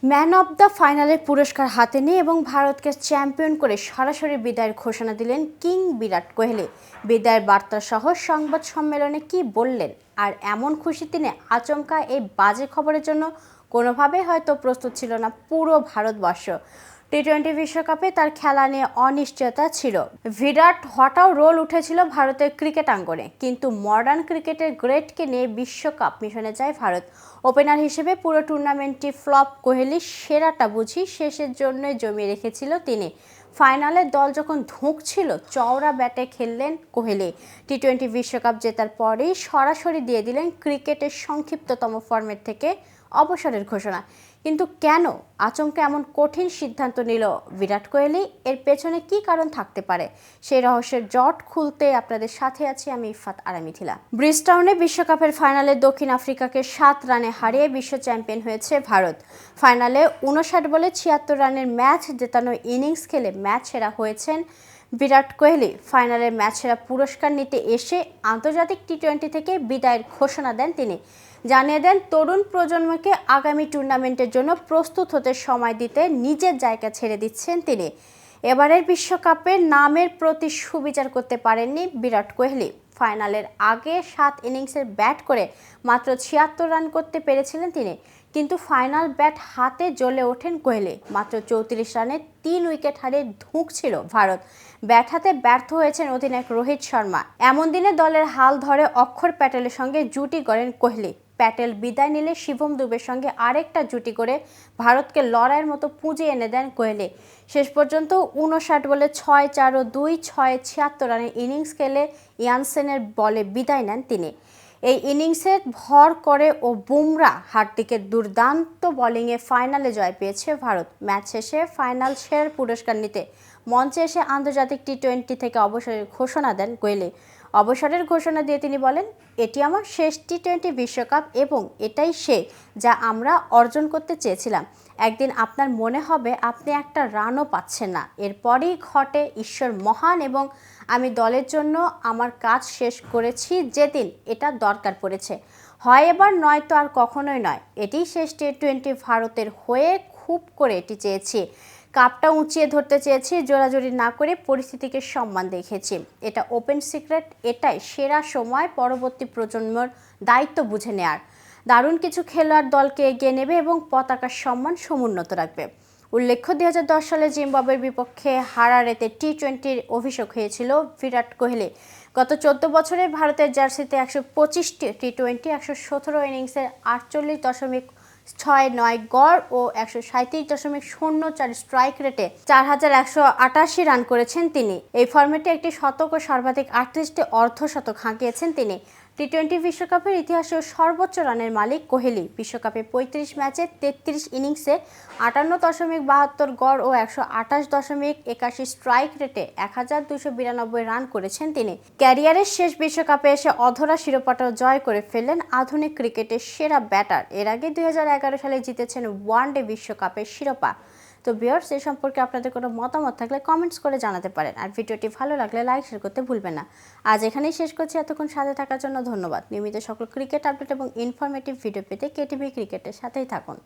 Man of the ফাইনালের পুরস্কার হাতে নিয়ে এবং ভারতকে চ্যাম্পিয়ন করে সরাসরি বিদায়ের ঘোষণা দিলেন কিং বিরাট কোহলি। বিদায়ের বার্তা সহ সংবাদ সম্মেলনে কি বললেন, আর এমন খুশি তিনি আচমকা এই বাজে খবরের জন্য কোনোভাবেই হয়তো প্রস্তুত ছিল না পুরো ভারতবর্ষ। টি-20 বিশ্বকাপে তার খেলা নিয়ে অনিশ্চয়তা ছিল। বিরাট হঠাৎ রোল উঠেছিল ভারতের ক্রিকেট আঙ্গনে, কিন্তু মডার্ন ক্রিকেটের গ্রেটকে নিয়ে বিশ্বকাপ মিশনে যায় ভারত। ওপেনার হিসেবে পুরো টুর্নামেন্টটি ফ্লপ কোহলির সেরাটা বুঝি শেষের জন্যই জমিয়ে রেখেছিল তিনি। ফাইনালে দল যখন ধুঁকছিল, চওড়া ব্যাটে খেললেন কোহলি। টি-20 বিশ্বকাপ জেতার পরেই সরাসরি দিয়ে দিলেন ক্রিকেটের সংক্ষিপ্ততম ফরম্যাট থেকে অবসরের ঘোষণা। কিন্তু কেন আচমকা এমন কঠিন সিদ্ধান্ত নিল বিরাট কোহলি? এর পেছনে কি কারণ থাকতে পারে? সেই রহস্যের জট খুলতে আপনাদের সাথে আছি আমি ইফাত আরা মিথিলা। ব্রিজটাউনে বিশ্বকাপের ফাইনালে দক্ষিণ আফ্রিকাকে 7 রানে হারিয়ে বিশ্ব চ্যাম্পিয়ন হয়েছে ভারত। ফাইনালে 59 বলে 76 রানের ম্যাচ জেতানো ইনিংস খেলে ম্যাচ সেরা হয়েছেন বিরাট কোহলি। ফাইনালের ম্যাচ সেরা পুরস্কার নিতে এসে আন্তর্জাতিক টি-20 থেকে বিদায়ের ঘোষণা দেন তিনি। জানিয়ে দেন তরুণ প্রজন্মকে আগামী টুর্নামেন্টের জন্য প্রস্তুত হতে সময় দিতে নিজের জায়গা ছেড়ে দিচ্ছেন তিনি। এবারের বিশ্বকাপে নামের প্রতি সুবিচার করতে পারেননি বিরাট কোহলি। ফাইনালের আগে 7 ইনিংসের ব্যাট করে মাত্র 76 রান করতে পেরেছিলেন তিনি, কিন্তু ফাইনাল ব্যাট হাতে জ্বলে ওঠেন কোহলি। মাত্র 34 রানে 3 উইকেট হারিয়ে ধুঁকছিল ভারত। ব্যাট হাতে ব্যর্থ হয়েছেন অধিনায়ক রোহিত শর্মা। এমন দিনে দলের হাল ধরে অক্ষর প্যাটেলের সঙ্গে জুটি গড়েন কোহলি। প্যাটেল বিদায় নিলে শিবম দুবের সঙ্গে আরেকটা জুটি করে ভারতকে লড়াইয়ের মতো পুঁজি এনে দেন কোহলি। শেষ পর্যন্ত 59 বলে 6-4 ও 2-6 76 রানের ইনিংস খেলে ইয়ানসেনের বলে বিদায় নেন তিনি। এই ইনিংসে ভর করে ও বুমরা হার্দিকের দুর্দান্ত বোলিংয়ে ফাইনালে জয় পেয়েছে ভারত। ম্যাচ শেষে ফাইনাল সেরার পুরস্কার নিতে মঞ্চে এসে আন্তর্জাতিক টি-20 থেকে অবসরের ঘোষণা দেন কোহলি। অবসরের ঘোষণা দিয়ে তিনি বলেন, এটি আমার শেষ টি-20 বিশ্বকাপ এবং এটাই সে যা আমরা অর্জন করতে চেয়েছিলাম। একদিন আপনার মনে হবে আপনি একটা রানও পাচ্ছেন না, এরপরই ঘটে ঈশ্বর মহান এবং আমি দলের জন্য আমার কাজ শেষ করেছি যেদিন এটা দরকার পড়েছে। হয় এবার, নয়তো আর কখনোই নয়। এটি শেষ টি-20 ভারতের হয়ে খুব করে এটি চেয়েছি। কাপটা উঁচিয়ে ধরতে চেয়েছি, জোরাজুরি না করে পরিস্থিতিকে সম্মান দেখেছি। এটা ওপেন সিক্রেট, এটাই সেরা সময় পরবর্তী প্রজন্মের দায়িত্ব বুঝে নেয়ার। দারুণ কিছু খেলোয়াড় দলকে এগিয়ে নেবে এবং পতাকার সম্মান সমুন্নত রাখবে। উল্লেখ্য, 2010 সালে জিম্বাবুয়ের বিপক্ষে হারারেতে টি-20 অভিষেক হয়েছিল বিরাট কোহলি। গত 14 বছরে ভারতের জার্সিতে 125টি টি-20, 117 ইনিংসের 48.69 গড় ও 137.04 স্ট্রাইক রেটে 4188 রান করেছেন তিনি। এই ফরম্যাটে একটি শতক ও সর্বাধিক 38টি অর্ধশতক হাঁকিয়েছেন তিনি। টি-20 বিশ্বকাপের ইতিহাসে সর্বোচ্চ রানের মালিক কোহলি। বিশ্বকাপে 35 ম্যাচে 33 ইনিংসে 58.72 গড় ও 128.81 স্ট্রাইক রেটে 1292 রান করেছেন তিনি। ক্যারিয়ারের শেষ বিশ্বকাপে এসে অধরা শিরোপাটাও জয় করে ফেললেন আধুনিক ক্রিকেটের সেরা ব্যাটার। এর আগে 2011 সালে জিতেছেন ওয়ানডে বিশ্বকাপের শিরোপা। তো ভিউয়ার্স, এই সম্পর্কে আপনাদের কোনো মতামত থাকলে কমেন্টস করে জানাতে পারেন, আর ভিডিওটি ভালো লাগলে লাইক শেয়ার করতে ভুলবেন না। আজ এখানেই শেষ করছি। এতক্ষণ সাথে থাকার জন্য ধন্যবাদ। নিয়মিত সকল ক্রিকেট আপডেট এবং ইনফরমেটিভ ভিডিও পেতে কেটিভি ক্রিকেটের সাথেই থাকুন।